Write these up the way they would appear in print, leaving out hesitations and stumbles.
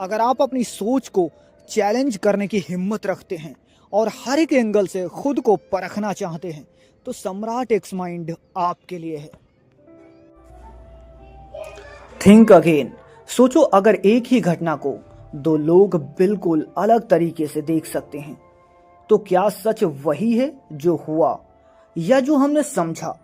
अगर आप अपनी सोच को चैलेंज करने की हिम्मत रखते हैं और हर एक एंगल से खुद को परखना चाहते हैं तो सम्राट एक्स माइंड आपके लिए है। Think again. सोचो, अगर एक ही घटना को दो लोग बिल्कुल अलग तरीके से देख सकते हैं तो क्या सच वही है जो हुआ या जो हमने समझा।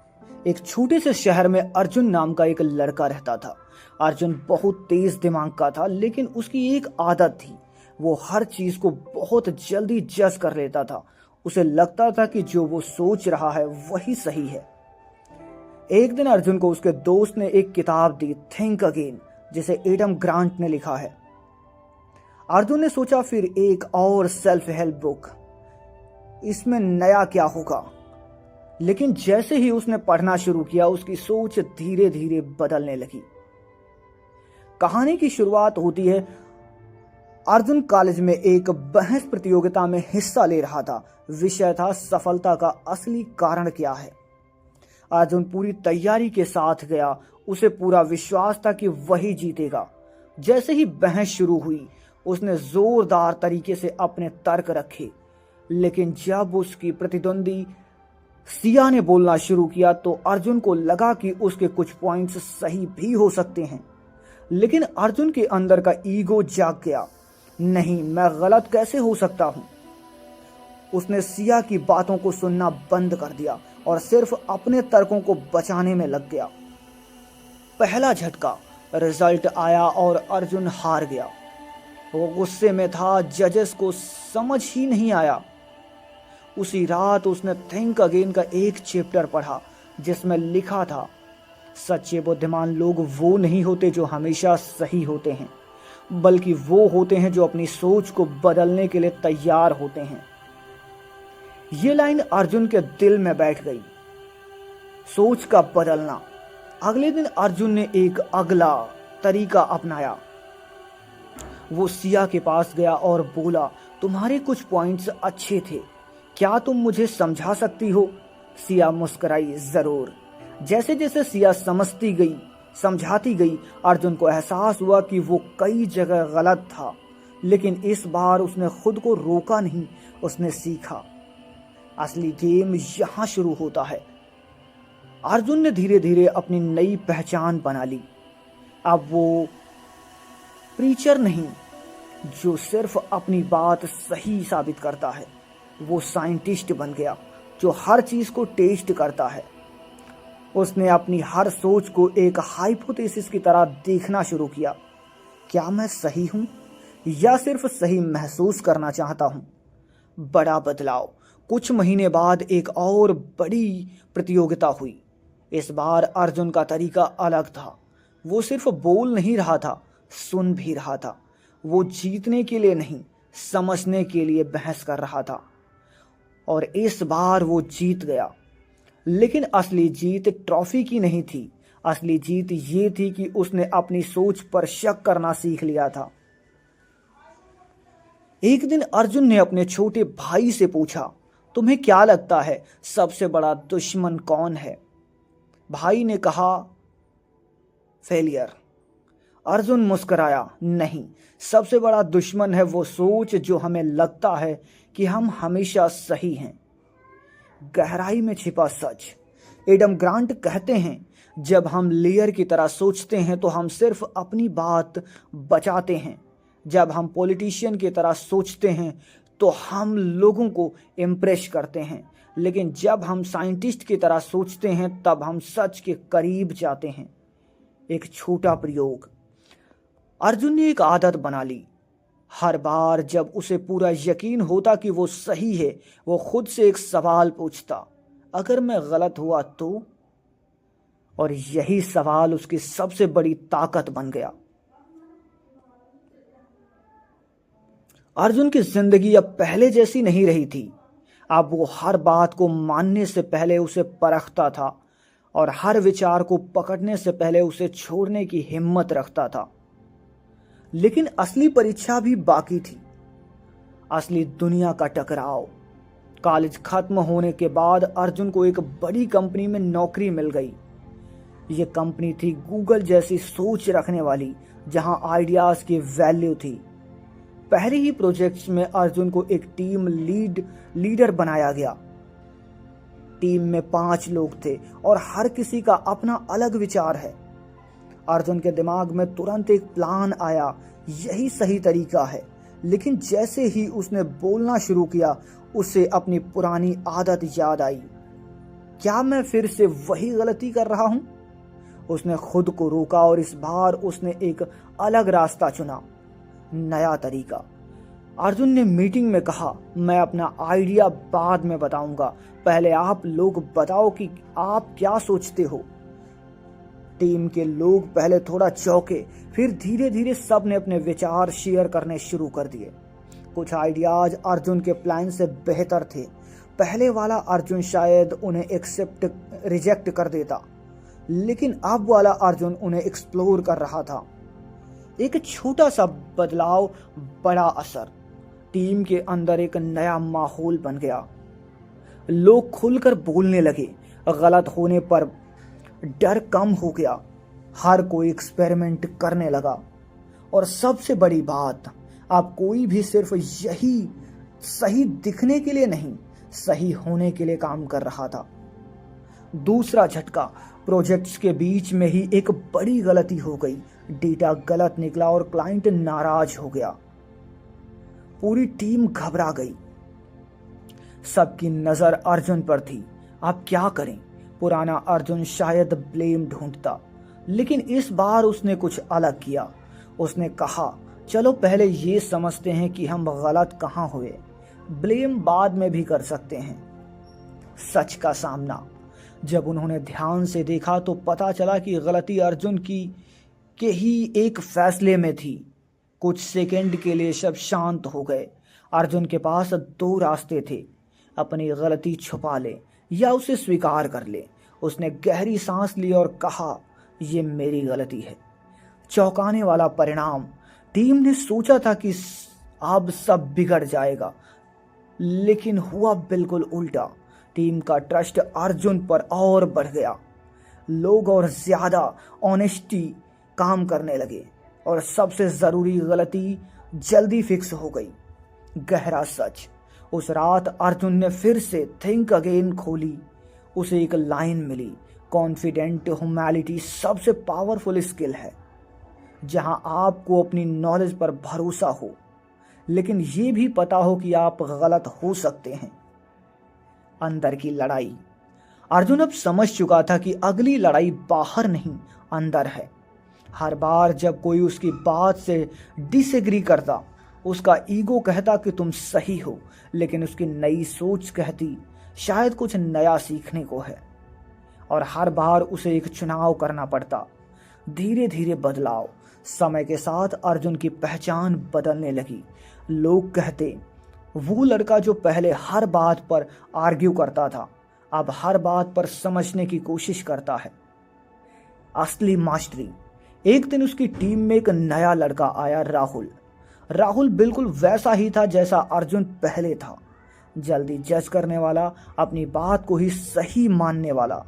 एक छोटे से शहर में अर्जुन नाम का एक लड़का रहता था। अर्जुन बहुत तेज दिमाग का था, लेकिन उसकी एक आदत थी, वो हर चीज को बहुत जल्दी जज कर लेता था। उसे लगता था कि जो वो सोच रहा है वही सही है। एक दिन अर्जुन को उसके दोस्त ने एक किताब दी, थिंक अगेन, जिसे एडम ग्रांट ने लिखा है। अर्जुन ने सोचा फिर एक और सेल्फ हेल्प बुक, इसमें नया क्या होगा। लेकिन जैसे ही उसने पढ़ना शुरू किया उसकी सोच धीरे धीरे बदलने लगी। कहानी की शुरुआत होती है, अर्जुन कॉलेज में एक बहस प्रतियोगिता में हिस्सा ले रहा था। विषय था सफलता का असली कारण क्या है। अर्जुन पूरी तैयारी के साथ गया, उसे पूरा विश्वास था कि वही जीतेगा। जैसे ही बहस शुरू हुई उसने जोरदार तरीके से अपने तर्क रखे, लेकिन जब उसकी प्रतिद्वंदी सिया ने बोलना शुरू किया तो अर्जुन को लगा कि उसके कुछ पॉइंट्स सही भी हो सकते हैं। लेकिन अर्जुन के अंदर का ईगो जाग गया। नहीं, मैं गलत कैसे हो सकता हूं। उसने सिया की बातों को सुनना बंद कर दिया और सिर्फ अपने तर्कों को बचाने में लग गया। पहला झटका, रिजल्ट आया और अर्जुन हार गया। वो गुस्से में था, जजेस को समझ ही नहीं आया। उसी रात उसने थिंक अगेन का एक चैप्टर पढ़ा जिसमें लिखा था, सच्चे बुद्धिमान लोग वो नहीं होते जो हमेशा सही होते हैं, बल्कि वो होते हैं जो अपनी सोच को बदलने के लिए तैयार होते हैं। ये लाइन अर्जुन के दिल में बैठ गई। सोच का बदलना। अगले दिन अर्जुन ने एक अगला तरीका अपनाया। वो सिया के पास गया और बोला, तुम्हारे कुछ पॉइंट्स अच्छे थे, क्या तुम मुझे समझा सकती हो। सिया मुस्कुराई, जरूर। जैसे जैसे सिया समझती गई, समझाती गई, अर्जुन को एहसास हुआ कि वो कई जगह गलत था। लेकिन इस बार उसने खुद को रोका नहीं, उसने सीखा। असली गेम यहां शुरू होता है। अर्जुन ने धीरे धीरे अपनी नई पहचान बना ली। अब वो प्रीचर नहीं जो सिर्फ अपनी बात सही साबित करता है, वो साइंटिस्ट बन गया जो हर चीज को टेस्ट करता है। उसने अपनी हर सोच को एक हाइपोथेसिस की तरह देखना शुरू किया। क्या मैं सही हूं या सिर्फ सही महसूस करना चाहता हूं। बड़ा बदलाव। कुछ महीने बाद एक और बड़ी प्रतियोगिता हुई। इस बार अर्जुन का तरीका अलग था। वो सिर्फ बोल नहीं रहा था, सुन भी रहा था। वो जीतने के लिए नहीं, समझने के लिए बहस कर रहा था। और इस बार वो जीत गया। लेकिन असली जीत ट्रॉफी की नहीं थी। असली जीत ये थी कि उसने अपनी सोच पर शक करना सीख लिया था। एक दिन अर्जुन ने अपने छोटे भाई से पूछा, तुम्हें क्या लगता है सबसे बड़ा दुश्मन कौन है। भाई ने कहा, फेलियर। अर्जुन मुस्कुराया, नहीं, सबसे बड़ा दुश्मन है वो सोच जो हमें लगता है कि हम हमेशा सही हैं। गहराई में छिपा सच। एडम ग्रांट कहते हैं, जब हम लेयर की तरह सोचते हैं तो हम सिर्फ अपनी बात बचाते हैं। जब हम पॉलिटिशियन की तरह सोचते हैं तो हम लोगों को इम्प्रेस करते हैं। लेकिन जब हम साइंटिस्ट की तरह सोचते हैं तब हम सच के करीब जाते हैं। एक छोटा प्रयोग। अर्जुन ने एक आदत बना ली। हर बार जब उसे पूरा यकीन होता कि वो सही है, वो खुद से एक सवाल पूछता, अगर मैं गलत हुआ तो। और यही सवाल उसकी सबसे बड़ी ताकत बन गया। अर्जुन की जिंदगी अब पहले जैसी नहीं रही थी। अब वो हर बात को मानने से पहले उसे परखता था और हर विचार को पकड़ने से पहले उसे छोड़ने की हिम्मत रखता था। लेकिन असली परीक्षा भी बाकी थी। असली दुनिया का टकराव। कॉलेज खत्म होने के बाद अर्जुन को एक बड़ी कंपनी में नौकरी मिल गई। ये कंपनी थी गूगल जैसी सोच रखने वाली, जहां आइडियाज की वैल्यू थी। पहले ही प्रोजेक्ट्स में अर्जुन को एक टीम लीडर बनाया गया। टीम में 5 लोग थे और हर किसी का अपना अलग विचार है। अर्जुन के दिमाग में तुरंत एक प्लान आया, यही सही तरीका है। लेकिन जैसे ही उसने बोलना शुरू किया, उसे अपनी पुरानी आदत याद आई। क्या मैं फिर से वही गलती कर रहा हूं? उसने खुद को रोका और इस बार उसने एक अलग रास्ता चुना, नया तरीका। अर्जुन ने मीटिंग में कहा, मैं अपना आइडिया बाद में बताऊंगा, पहले आप लोग बताओ कि आप क्या सोचते हो। टीम के लोग पहले थोड़ा चौंके, फिर धीरे धीरे सब ने अपने विचार शेयर करने शुरू कर दिए। कुछ आइडियाज अर्जुन के प्लान से बेहतर थे। पहले वाला अर्जुन शायद उन्हें रिजेक्ट कर देता, लेकिन अब वाला अर्जुन उन्हें एक्सप्लोर कर रहा था। एक छोटा सा बदलाव, बड़ा असर। टीम के अंदर एक नया माहौल बन गया। लोग खुलकर बोलने लगे, गलत होने पर डर कम हो गया। हर कोई एक्सपेरिमेंट करने लगा और सबसे बड़ी बात, अब कोई भी सिर्फ यही सही दिखने के लिए नहीं, सही होने के लिए काम कर रहा था। दूसरा झटका, प्रोजेक्ट्स के बीच में ही एक बड़ी गलती हो गई। डेटा गलत निकला और क्लाइंट नाराज हो गया। पूरी टीम घबरा गई। सबकी नजर अर्जुन पर थी। अब क्या करें? पुराना अर्जुन शायद ब्लेम ढूंढता, लेकिन इस बार उसने कुछ अलग किया। उसने कहा, चलो पहले ये समझते हैं कि हम गलत कहाँ हुए, ब्लेम बाद में भी कर सकते हैं। सच का सामना। जब उन्होंने ध्यान से देखा तो पता चला कि गलती अर्जुन के ही एक फैसले में थी। कुछ सेकंड के लिए सब शांत हो गए। अर्जुन के पास 2 रास्ते थे, अपनी गलती छुपा ले या उसे स्वीकार कर ले। उसने गहरी सांस ली और कहा, ये मेरी गलती है। चौंकाने वाला परिणाम। टीम ने सोचा था कि अब सब बिगड़ जाएगा, लेकिन हुआ बिल्कुल उल्टा। टीम का ट्रस्ट अर्जुन पर और बढ़ गया। लोग और ज्यादा ऑनेस्टी काम करने लगे और सबसे जरूरी, गलती जल्दी फिक्स हो गई। गहरा सच। उस रात अर्जुन ने फिर से थिंक अगेन खोली। उसे एक लाइन मिली, कॉन्फिडेंट ह्यूमैलिटी सबसे पावरफुल स्किल है। जहां आपको अपनी नॉलेज पर भरोसा हो, लेकिन ये भी पता हो कि आप गलत हो सकते हैं। अंदर की लड़ाई। अर्जुन अब समझ चुका था कि अगली लड़ाई बाहर नहीं, अंदर है। हर बार जब कोई उसकी बात से डिसएग्री करता, उसका ईगो कहता कि तुम सही हो, लेकिन उसकी नई सोच कहती शायद कुछ नया सीखने को है। और हर बार उसे एक चुनाव करना पड़ता। धीरे धीरे बदलाव। समय के साथ अर्जुन की पहचान बदलने लगी। लोग कहते, वो लड़का जो पहले हर बात पर आर्ग्यू करता था, अब हर बात पर समझने की कोशिश करता है। असली मास्टरी। एक दिन उसकी टीम में एक नया लड़का आया, राहुल। राहुल बिल्कुल वैसा ही था जैसा अर्जुन पहले था। जल्दी जज करने वाला, अपनी बात को ही सही मानने वाला।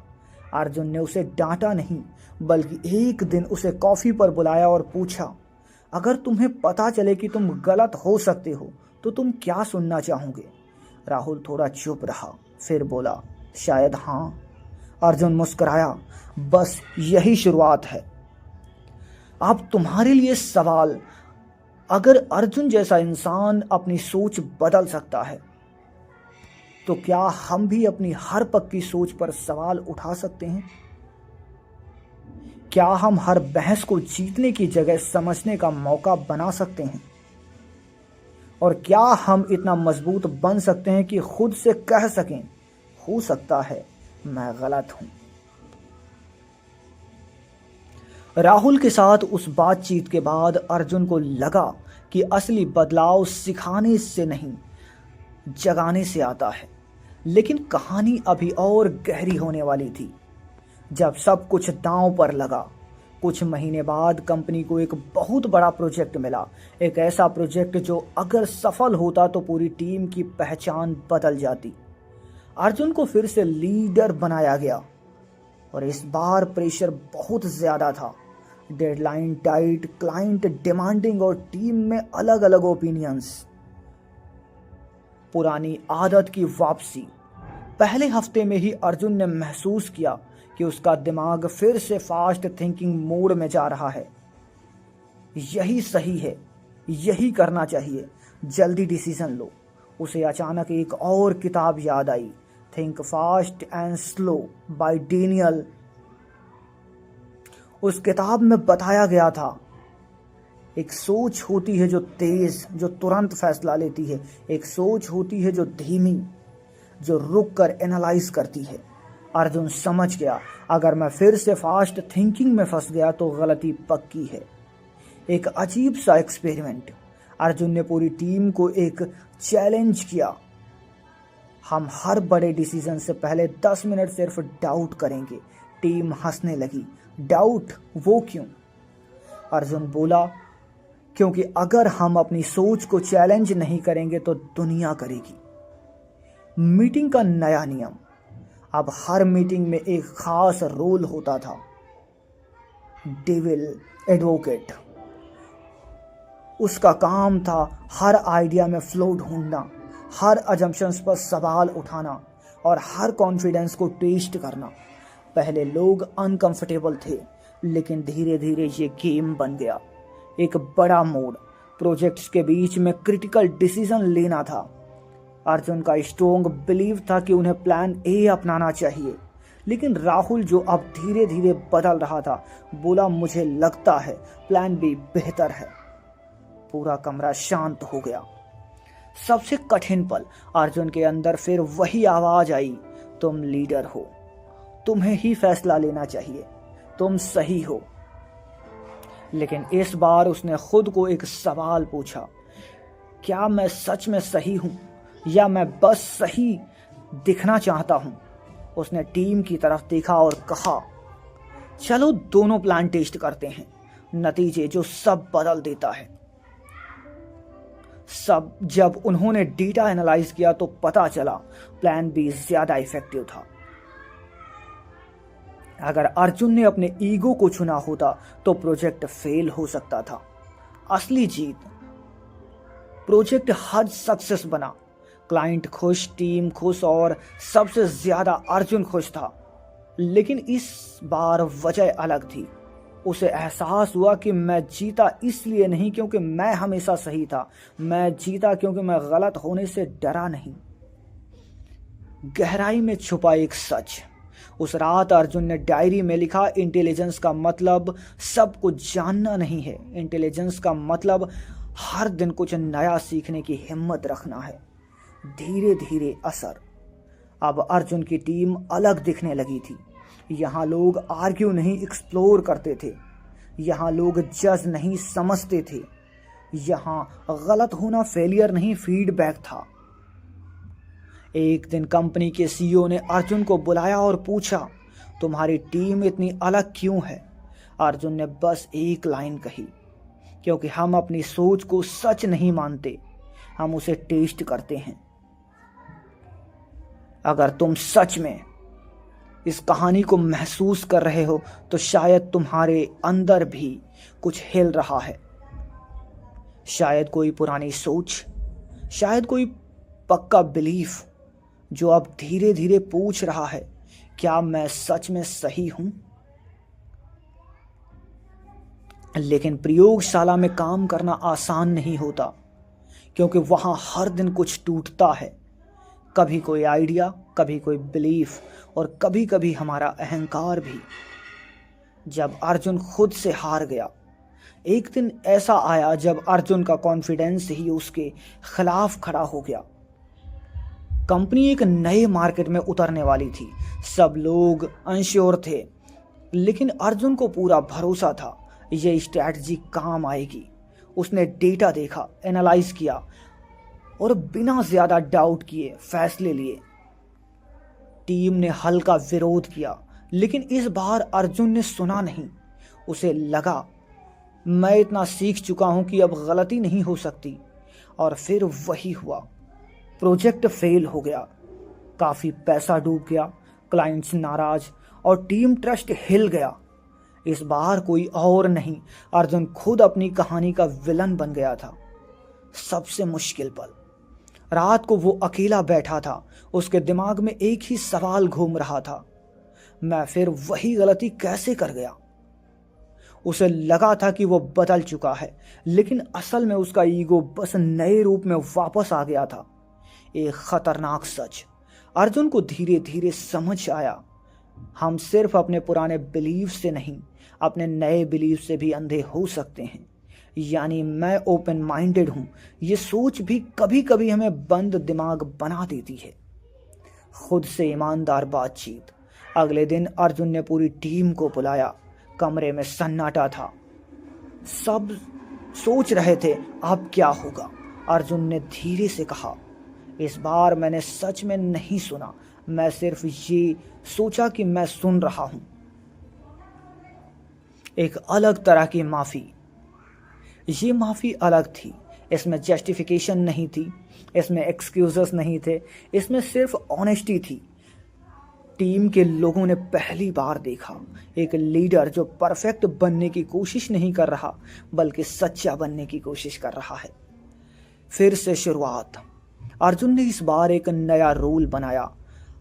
अर्जुन ने उसे डांटा नहीं, बल्कि एक दिन उसे कॉफी पर बुलाया और पूछा, अगर तुम्हें पता चले कि तुम गलत हो सकते हो तो तुम क्या सुनना चाहोगे? राहुल थोड़ा चुप रहा, फिर बोला, शायद हाँ। अर्जुन मुस्कुराया, बस यही शुरुआत है। अब तुम्हारे लिए सवाल, अगर अर्जुन जैसा इंसान अपनी सोच बदल सकता है, तो क्या हम भी अपनी हर पक्की सोच पर सवाल उठा सकते हैं? क्या हम हर बहस को जीतने की जगह समझने का मौका बना सकते हैं? और क्या हम इतना मजबूत बन सकते हैं कि खुद से कह सकें, हो सकता है मैं गलत हूं। राहुल के साथ उस बातचीत के बाद अर्जुन को लगा कि असली बदलाव सिखाने से नहीं, जगाने से आता है। लेकिन कहानी अभी और गहरी होने वाली थी। जब सब कुछ दांव पर लगा, कुछ महीने बाद कंपनी को एक बहुत बड़ा प्रोजेक्ट मिला। एक ऐसा प्रोजेक्ट जो अगर सफल होता तो पूरी टीम की पहचान बदल जाती। अर्जुन को फिर से लीडर बनाया गया। और इस बार प्रेशर बहुत ज्यादा था। डेडलाइन टाइट, क्लाइंट डिमांडिंग और टीम में अलग अलग ओपिनियंस। पुरानी आदत की वापसी। पहले हफ्ते में ही अर्जुन ने महसूस किया कि उसका दिमाग फिर से फास्ट थिंकिंग मोड में जा रहा है। यही सही है, यही करना चाहिए, जल्दी डिसीजन लो। उसे अचानक एक और किताब याद आई, think fast and slow by Daniel. उस किताब में बताया गया था, एक सोच होती है जो तेज, जो तुरंत फैसला लेती है। एक सोच होती है जो धीमी, जो रुक कर एनालाइज करती है। अर्जुन समझ गया, अगर मैं फिर से फास्ट थिंकिंग में फंस गया तो गलती पक्की है। एक अजीब सा एक्सपेरिमेंट। अर्जुन ने पूरी टीम को एक चैलेंज किया, हम हर बड़े डिसीजन से पहले 10 मिनट सिर्फ डाउट करेंगे। टीम हंसने लगी। डाउट? वो क्यों? अर्जुन बोला, क्योंकि अगर हम अपनी सोच को चैलेंज नहीं करेंगे तो दुनिया करेगी। मीटिंग का नया नियम। अब हर मीटिंग में एक खास रोल होता था, डेविल एडवोकेट। उसका काम था हर आइडिया में फ्लो ढूंढना, हर अजम्पशंस पर सवाल उठाना और हर कॉन्फिडेंस को टेस्ट करना। पहले लोग अनकंफर्टेबल थे, लेकिन धीरे धीरे ये गेम बन गया। एक बड़ा मोड, प्रोजेक्ट्स के बीच में क्रिटिकल डिसीजन लेना था। अर्जुन का स्ट्रोंग बिलीव था कि उन्हें प्लान ए अपनाना चाहिए, लेकिन राहुल, जो अब धीरे धीरे बदल रहा था, बोला, मुझे लगता है प्लान बी बेहतर है। पूरा कमरा शांत हो गया। सबसे कठिन पल, अर्जुन के अंदर फिर वही आवाज आई, तुम लीडर हो, तुम्हें ही फैसला लेना चाहिए, तुम सही हो। लेकिन इस बार उसने खुद को एक सवाल पूछा, क्या मैं सच में सही हूं या मैं बस सही दिखना चाहता हूं? उसने टीम की तरफ देखा और कहा, चलो दोनों प्लान टेस्ट करते हैं। नतीजे जो सब बदल देता है। जब उन्होंने डेटा एनालाइज किया तो पता चला प्लान बी ज्यादा इफेक्टिव था। अगर अर्जुन ने अपने ईगो को चुना होता तो प्रोजेक्ट फेल हो सकता था। असली जीत, प्रोजेक्ट हद सक्सेस बना, क्लाइंट खुश, टीम खुश और सबसे ज्यादा अर्जुन खुश था। लेकिन इस बार वजह अलग थी। उसे एहसास हुआ कि मैं जीता इसलिए नहीं क्योंकि मैं हमेशा सही था, मैं जीता क्योंकि मैं गलत होने से डरा नहीं। गहराई में छुपा एक सच। उस रात अर्जुन ने डायरी में लिखा, इंटेलिजेंस का मतलब सब कुछ जानना नहीं है, इंटेलिजेंस का मतलब हर दिन कुछ नया सीखने की हिम्मत रखना है। धीरे धीरे असर। अब अर्जुन की टीम अलग दिखने लगी थी। यहाँ लोग आर्ग्यू नहीं एक्सप्लोर करते थे, यहाँ लोग जज नहीं समझते थे, यहाँ गलत होना फेलियर नहीं फीडबैक था। एक दिन कंपनी के सीईओ ने अर्जुन को बुलाया और पूछा, तुम्हारी टीम इतनी अलग क्यों है? अर्जुन ने बस एक लाइन कही, क्योंकि हम अपनी सोच को सच नहीं मानते, हम उसे टेस्ट करते हैं। अगर तुम सच में इस कहानी को महसूस कर रहे हो तो शायद तुम्हारे अंदर भी कुछ हिल रहा है। शायद कोई पुरानी सोच, शायद कोई पक्का बिलीफ जो अब धीरे धीरे पूछ रहा है, क्या मैं सच में सही हूं? लेकिन प्रयोगशाला में काम करना आसान नहीं होता, क्योंकि वहां हर दिन कुछ टूटता है। कभी कोई आइडिया, कभी कोई बिलीफ और कभी कभी हमारा अहंकार भी। जब अर्जुन खुद से हार गया, एक दिन ऐसा आया जब अर्जुन का कॉन्फिडेंस ही उसके खिलाफ खड़ा हो गया। कंपनी एक नए मार्केट में उतरने वाली थी, सब लोग अनश्योर थे, लेकिन अर्जुन को पूरा भरोसा था यह स्ट्रैटेजी काम आएगी। उसने डेटा देखा, एनालाइज किया और बिना ज्यादा डाउट किए फैसले लिए। टीम ने हल्का विरोध किया, लेकिन इस बार अर्जुन ने सुना नहीं। उसे लगा, मैं इतना सीख चुका हूं कि अब गलती नहीं हो सकती। और फिर वही हुआ, प्रोजेक्ट फेल हो गया, काफी पैसा डूब गया, क्लाइंट्स नाराज और टीम ट्रस्ट हिल गया। इस बार कोई और नहीं, अर्जुन खुद अपनी कहानी का विलन बन गया था। सबसे मुश्किल पल, रात को वो अकेला बैठा था। उसके दिमाग में एक ही सवाल घूम रहा था, मैं फिर वही गलती कैसे कर गया। उसे लगा था कि वो बदल चुका है, लेकिन असल में उसका ईगो बस नए रूप में वापस आ गया था। एक खतरनाक सच अर्जुन को धीरे धीरे समझ आया, हम सिर्फ अपने पुराने बिलीफ से नहीं, अपने नए बिलीफ से भी अंधे हो सकते हैं। यानी मैं ओपन माइंडेड हूं, ये सोच भी कभी कभी हमें बंद दिमाग बना देती है। खुद से ईमानदार बातचीत। अगले दिन अर्जुन ने पूरी टीम को बुलाया। कमरे में सन्नाटा था, सब सोच रहे थे अब क्या होगा। अर्जुन ने धीरे से कहा, इस बार मैंने सच में नहीं सुना, मैं सिर्फ ये सोचा कि मैं सुन रहा हूं। एक अलग तरह की माफी। ये माफी अलग थी, इसमें जस्टिफिकेशन नहीं थी, इसमें एक्सक्यूजेस नहीं थे, इसमें सिर्फ ऑनेस्टी थी। टीम के लोगों ने पहली बार देखा एक लीडर जो परफेक्ट बनने की कोशिश नहीं कर रहा, बल्कि सच्चा बनने की कोशिश कर रहा है। फिर से शुरुआत। अर्जुन ने इस बार एक नया रूल बनाया,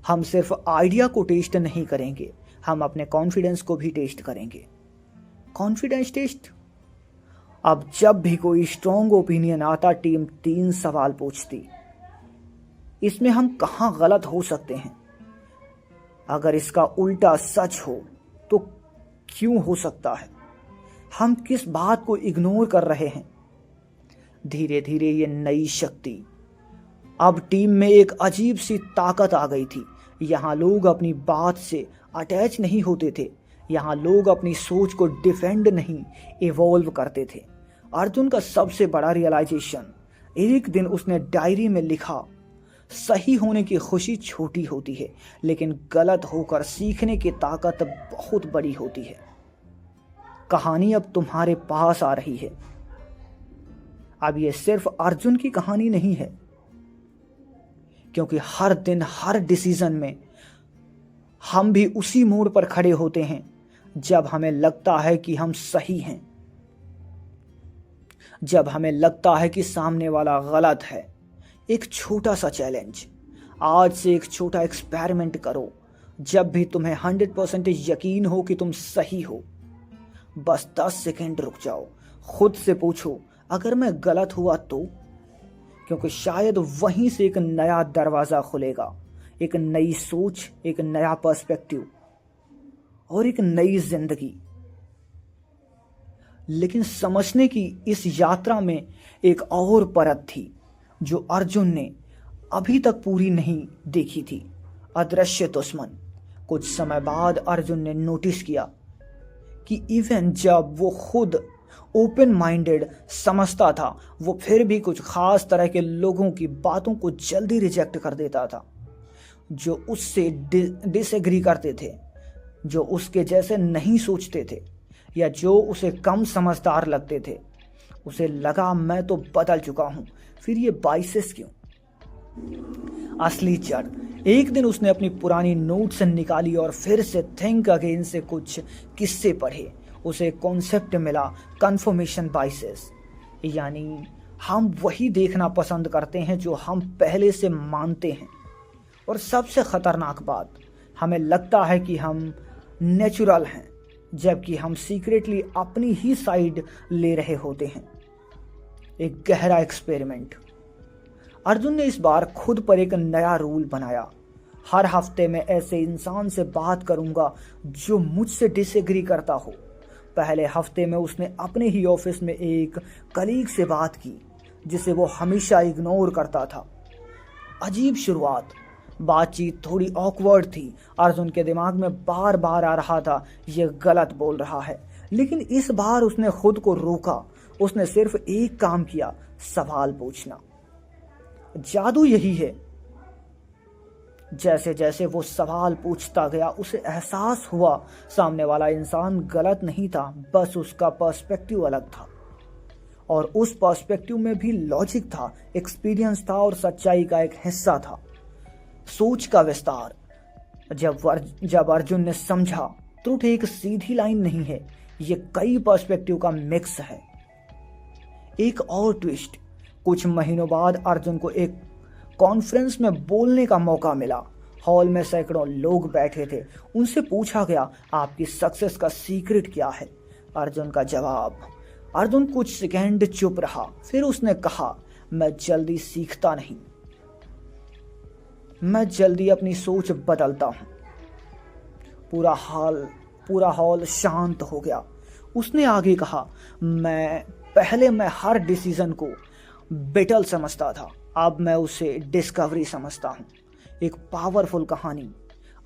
हम सिर्फ आइडिया को टेस्ट नहीं करेंगे, हम अपने कॉन्फिडेंस को भी टेस्ट करेंगे। Confidence test. अब जब भी कोई स्ट्रॉन्ग ओपिनियन आता, टीम 3 सवाल पूछती, इसमें हम कहां गलत हो सकते हैं, अगर इसका उल्टा सच हो तो क्यों हो सकता है, हम किस बात को इग्नोर कर रहे हैं। धीरे धीरे ये नई शक्ति, अब टीम में एक अजीब सी ताकत आ गई थी। यहाँ लोग अपनी बात से अटैच नहीं होते थे, यहाँ लोग अपनी सोच को डिफेंड नहीं, इवॉल्व करते थे। अर्जुन का सबसे बड़ा रियलाइजेशन, एक दिन उसने डायरी में लिखा, सही होने की खुशी छोटी होती है, लेकिन गलत होकर सीखने की ताकत बहुत बड़ी होती है। कहानी अब तुम्हारे पास आ रही है। अब ये सिर्फ अर्जुन की कहानी नहीं है, क्योंकि हर दिन हर डिसीजन में हम भी उसी मोड़ पर खड़े होते हैं जब हमें लगता है कि हम सही हैं, जब हमें लगता है कि सामने वाला गलत है। एक छोटा सा चैलेंज, आज से एक छोटा एक्सपेरिमेंट करो। जब भी तुम्हें 100% यकीन हो कि तुम सही हो, बस 10 सेकंड रुक जाओ, खुद से पूछो, अगर मैं गलत हुआ तो? क्योंकि शायद वहीं से एक नया दरवाजा खुलेगा, एक नई सोच, एक नया पर्सपेक्टिव और एक नई जिंदगी। लेकिन समझने की इस यात्रा में एक और परत थी जो अर्जुन ने अभी तक पूरी नहीं देखी थी, अदृश्य दुश्मन। कुछ समय बाद अर्जुन ने नोटिस किया कि इवन जब वो खुद ओपन माइंडेड समझता था, वो फिर भी कुछ खास तरह के लोगों की बातों को जल्दी रिजेक्ट कर देता था, जो उससे डिसएग्री करते थे, जो उसके जैसे नहीं सोचते थे, या जो उसे कम समझदार लगते थे। उसे लगा, मैं तो बदल चुका हूं, फिर ये बाइसेस क्यों? असली जड़। एक दिन उसने अपनी पुरानी नोट्स निकाली और फिर से थिंक अगेन से कुछ किस्से पढ़े। उसे कॉन्सेप्ट मिला, कन्फर्मेशन बाइसेस। यानी हम वही देखना पसंद करते हैं जो हम पहले से मानते हैं। और सबसे खतरनाक बात, हमें लगता है कि हम नेचुरल हैं, जबकि हम सीक्रेटली अपनी ही साइड ले रहे होते हैं। एक गहरा एक्सपेरिमेंट। अर्जुन ने इस बार खुद पर एक नया रूल बनाया, हर हफ्ते में ऐसे इंसान से बात करूंगा जो मुझसे डिसएग्री करता हो। पहले हफ्ते में उसने अपने ही ऑफिस में एक कलीग से बात की जिसे वो हमेशा इग्नोर करता था। अजीब शुरुआत, बातचीत थोड़ी ऑकवर्ड थी। अर्जुन के दिमाग में बार बार आ रहा था, ये गलत बोल रहा है। लेकिन इस बार उसने खुद को रोका। उसने सिर्फ एक काम किया, सवाल पूछना। जादू यही है, जैसे जैसे वो सवाल पूछता गया उसे एहसास हुआ सामने वाला इंसान गलत नहीं था, बस उसका पर्सपेक्टिव अलग था। और उस पर्सपेक्टिव में भी लॉजिक था, एक्सपीरियंस था और सच्चाई का एक हिस्सा था। सोच का विस्तार। जब अर्जुन ने समझा ट्रुथ एक सीधी लाइन नहीं है, ये कई पर्सपेक्टिव का मिक्स है। एक और ट्विस्ट, कुछ महीनों बाद अर्जुन को एक कॉन्फ्रेंस में बोलने का मौका मिला। हॉल में सैकड़ों लोग बैठे थे। उनसे पूछा गया, आपकी सक्सेस का सीक्रेट क्या है? अर्जुन का जवाब, अर्जुन कुछ सेकंड चुप रहा, फिर उसने कहा, मैं जल्दी सीखता नहीं, मैं जल्दी अपनी सोच बदलता हूं। पूरा हॉल शांत हो गया। उसने आगे कहा, मैं हर डिसीजन को बेटल समझता था, अब मैं उसे डिस्कवरी समझता हूं, एक पावरफुल कहानी।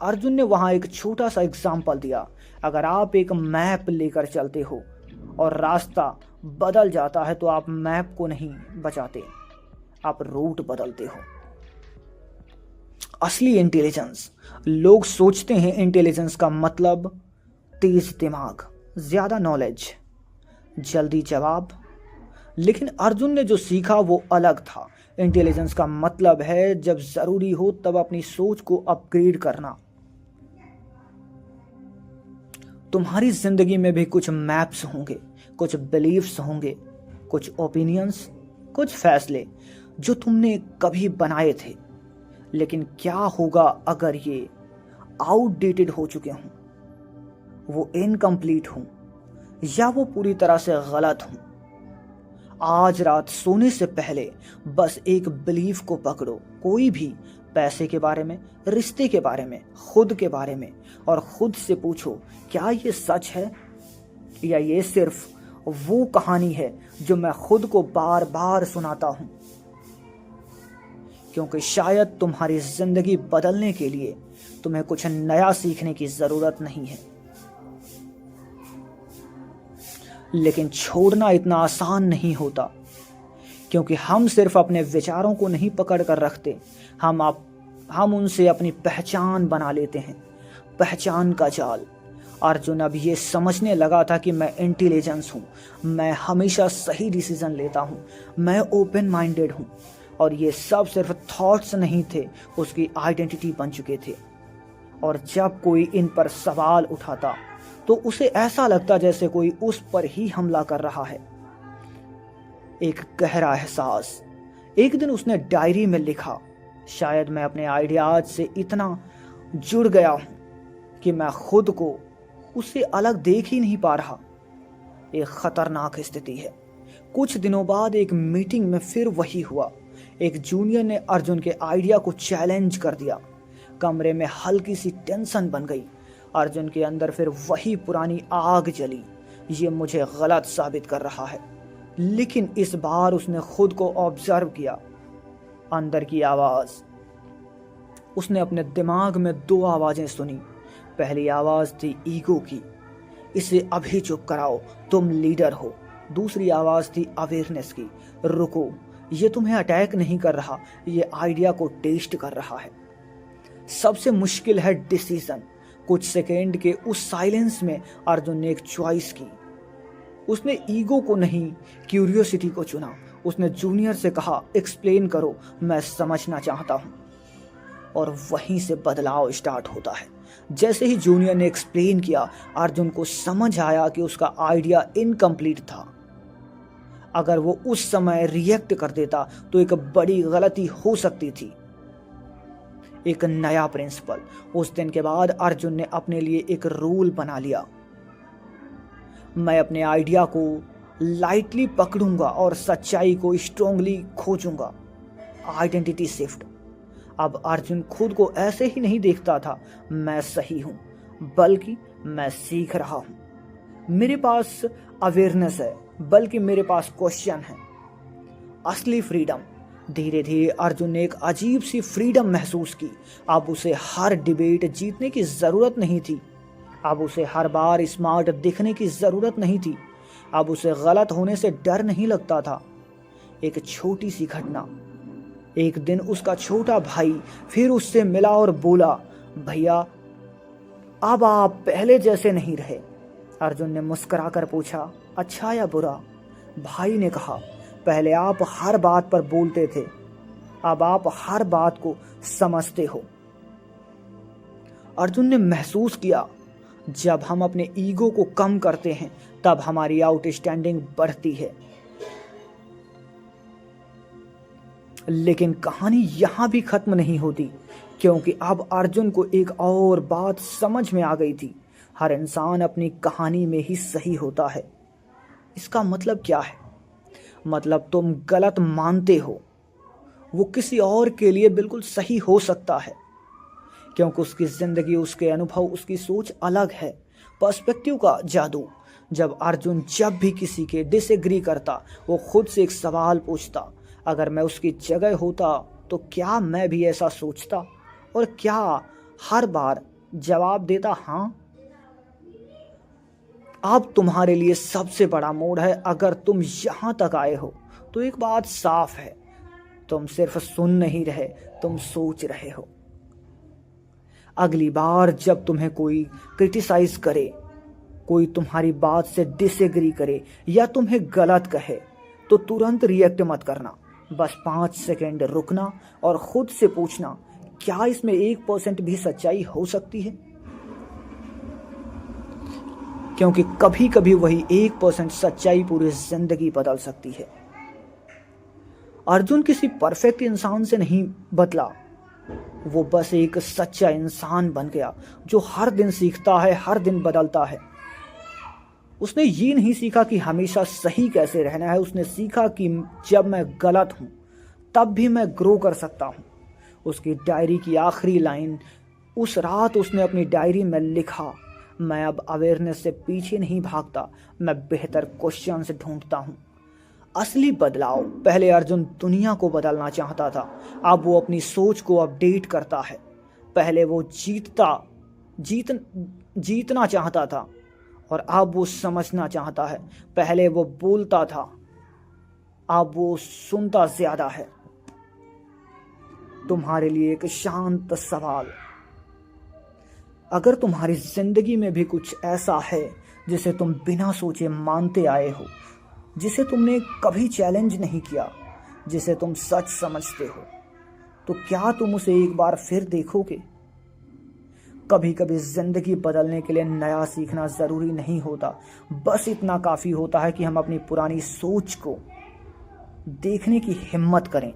अर्जुन ने वहां एक छोटा सा एग्जाम्पल दिया। अगर आप एक मैप लेकर चलते हो और रास्ता बदल जाता है तो आप मैप को नहीं बचाते, आप रूट बदलते हो। असली इंटेलिजेंस, लोग सोचते हैं इंटेलिजेंस का मतलब तेज दिमाग, ज्यादा नॉलेज, जल्दी जवाब, लेकिन अर्जुन ने जो सीखा वो अलग था। इंटेलिजेंस का मतलब है जब जरूरी हो तब अपनी सोच को अपग्रेड करना। तुम्हारी जिंदगी में भी कुछ मैप्स होंगे, कुछ बिलीफ्स होंगे, कुछ ओपिनियंस, कुछ फैसले जो तुमने कभी बनाए थे, लेकिन क्या होगा अगर ये आउटडेटेड हो चुके हों, वो इनकम्प्लीट हों, या वो पूरी तरह से गलत हों? आज रात सोने से पहले बस एक बिलीफ को पकड़ो, कोई भी, पैसे के बारे में, रिश्ते के बारे में, खुद के बारे में, और खुद से पूछो, क्या ये सच है या ये सिर्फ वो कहानी है जो मैं खुद को बार बार सुनाता हूं? क्योंकि शायद तुम्हारी जिंदगी बदलने के लिए तुम्हें कुछ नया सीखने की जरूरत नहीं है, लेकिन छोड़ना इतना आसान नहीं होता, क्योंकि हम सिर्फ अपने विचारों को नहीं पकड़ कर रखते, हम उनसे अपनी पहचान बना लेते हैं, पहचान का जाल। अर्जुन अब ये समझने लगा था कि मैं इंटेलिजेंस हूँ, मैं हमेशा सही डिसीजन लेता हूँ, मैं ओपन माइंडेड हूँ, और ये सब सिर्फ थॉट्स नहीं थे, उसकी आइडेंटिटी बन चुके थे। और जब कोई इन पर सवाल उठाता तो उसे ऐसा लगता जैसे कोई उस पर ही हमला कर रहा है। एक गहरा एहसास। एक दिन उसने डायरी में लिखा, शायद मैं अपने आइडियाज से इतना जुड़ गया हूं कि मैं खुद को उससे अलग देख ही नहीं पा रहा। एक खतरनाक स्थिति है। कुछ दिनों बाद एक मीटिंग में फिर वही हुआ। एक जूनियर ने अर्जुन के आइडिया को चैलेंज कर दिया। कमरे में हल्की सी टेंशन बन गई। अर्जुन के अंदर फिर वही पुरानी आग जली, ये मुझे गलत साबित कर रहा है। लेकिन इस बार उसने खुद को ऑब्जर्व किया। अंदर की आवाज। उसने अपने दिमाग में दो आवाजें सुनी। पहली आवाज थी ईगो की, इसे अभी चुप कराओ, तुम लीडर हो। दूसरी आवाज थी अवेयरनेस की, रुको, ये तुम्हें अटैक नहीं कर रहा, ये आइडिया को टेस्ट कर रहा है। सबसे मुश्किल है डिसीजन। कुछ सेकेंड के उस साइलेंस में अर्जुन ने एक चॉइस की। उसने ईगो को नहीं, क्यूरियोसिटी को चुना। उसने जूनियर से कहा, एक्सप्लेन करो, मैं समझना चाहता हूं। और वहीं से बदलाव स्टार्ट होता है। जैसे ही जूनियर ने एक्सप्लेन किया, अर्जुन को समझ आया कि उसका आइडिया इनकम्प्लीट था। अगर वो उस समय रिएक्ट कर देता तो एक बड़ी गलती हो सकती थी। एक नया प्रिंसिपल। उस दिन के बाद अर्जुन ने अपने लिए एक रूल बना लिया, मैं अपने आइडिया को लाइटली पकड़ूंगा और सच्चाई को स्ट्रांगली खोजूंगा। Identity shift. अब अर्जुन खुद को ऐसे ही नहीं देखता था, मैं सही हूं, बल्कि मैं सीख रहा हूं। मेरे पास अवेयरनेस है, बल्कि मेरे पास क्वेश्चन है। असली फ्रीडम। धीरे धीरे अर्जुन ने एक अजीब सी फ्रीडम महसूस की। अब उसे हर डिबेट जीतने की जरूरत नहीं थी। अब उसे हर बार स्मार्ट दिखने की जरूरत नहीं थी। अब उसे गलत होने से डर नहीं लगता था। एक छोटी सी घटना। एक दिन उसका छोटा भाई फिर उससे मिला और बोला, भैया अब आप पहले जैसे नहीं रहे। अर्जुन ने मुस्कुराकर पूछा, अच्छा या बुरा? भाई ने कहा, पहले आप हर बात पर बोलते थे, अब आप हर बात को समझते हो। अर्जुन ने महसूस किया, जब हम अपने ईगो को कम करते हैं तब हमारी आउटस्टैंडिंग बढ़ती है। लेकिन कहानी यहां भी खत्म नहीं होती, क्योंकि अब अर्जुन को एक और बात समझ में आ गई थी। हर इंसान अपनी कहानी में ही सही होता है। इसका मतलब क्या है? मतलब तुम गलत मानते हो, वो किसी और के लिए बिल्कुल सही हो सकता है, क्योंकि उसकी जिंदगी, उसके अनुभव, उसकी सोच अलग है। पर्सपेक्टिव का जादू। जब अर्जुन जब भी किसी के डिसएग्री करता, वो खुद से एक सवाल पूछता, अगर मैं उसकी जगह होता तो क्या मैं भी ऐसा सोचता? और क्या हर बार जवाब देता हाँ? अब तुम्हारे लिए सबसे बड़ा मोड़ है। अगर तुम यहां तक आए हो तो एक बात साफ है, तुम सिर्फ सुन नहीं रहे, तुम सोच रहे हो। अगली बार जब तुम्हें कोई क्रिटिसाइज करे, कोई तुम्हारी बात से डिसएग्री करे या तुम्हें गलत कहे, तो तुरंत रिएक्ट मत करना। बस 5 सेकंड रुकना और खुद से पूछना, क्या इसमें 1% भी सच्चाई हो सकती है? क्योंकि कभी कभी वही 1% सच्चाई पूरी जिंदगी बदल सकती है। अर्जुन किसी परफेक्ट इंसान से नहीं बदला, वो बस एक सच्चा इंसान बन गया जो हर दिन सीखता है, हर दिन बदलता है। उसने ये नहीं सीखा कि हमेशा सही कैसे रहना है, उसने सीखा कि जब मैं गलत हूं तब भी मैं ग्रो कर सकता हूं। उसकी डायरी की आखिरी लाइन, उस रात उसने अपनी डायरी में लिखा, मैं अब अवेयरनेस से पीछे नहीं भागता, मैं बेहतर क्वेश्चंस ढूंढता हूं। असली बदलाव, पहले अर्जुन दुनिया को बदलना चाहता था, अब वो अपनी सोच को अपडेट करता है। पहले वो जीतना चाहता था और अब वो समझना चाहता है। पहले वो बोलता था, अब वो सुनता ज्यादा है। तुम्हारे लिए एक शांत सवाल, अगर तुम्हारी जिंदगी में भी कुछ ऐसा है जिसे तुम बिना सोचे मानते आए हो, जिसे तुमने कभी चैलेंज नहीं किया, जिसे तुम सच समझते हो, तो क्या तुम उसे एक बार फिर देखोगे? कभी कभी जिंदगी बदलने के लिए नया सीखना जरूरी नहीं होता, बस इतना काफी होता है कि हम अपनी पुरानी सोच को देखने की हिम्मत करें।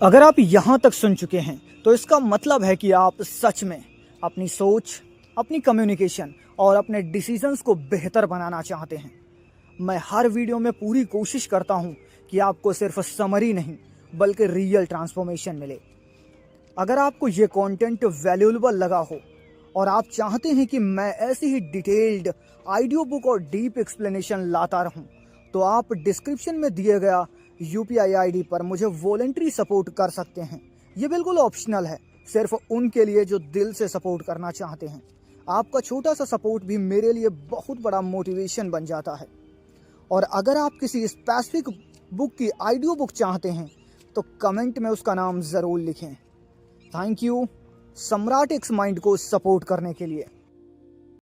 अगर आप यहां तक सुन चुके हैं तो इसका मतलब है कि आप सच में अपनी सोच, अपनी कम्युनिकेशन और अपने डिसीजंस को बेहतर बनाना चाहते हैं। मैं हर वीडियो में पूरी कोशिश करता हूं कि आपको सिर्फ समरी नहीं बल्कि रियल ट्रांसफॉर्मेशन मिले। अगर आपको ये कंटेंट वैल्यूएबल लगा हो और आप चाहते हैं कि मैं ऐसी ही डिटेल्ड ऑडियो बुक और डीप एक्सप्लेनेशन लाता रहूं, तो आप डिस्क्रिप्शन में दिए गया UPI ID पर मुझे वॉलंटरी सपोर्ट कर सकते हैं। ये बिल्कुल ऑप्शनल है, सिर्फ उनके लिए जो दिल से सपोर्ट करना चाहते हैं। आपका छोटा सा सपोर्ट भी मेरे लिए बहुत बड़ा मोटिवेशन बन जाता है। और अगर आप किसी स्पेसिफिक बुक की ऑडियो बुक चाहते हैं तो कमेंट में उसका नाम ज़रूर लिखें। थैंक यू सम्राट एक्स माइंड को सपोर्ट करने के लिए।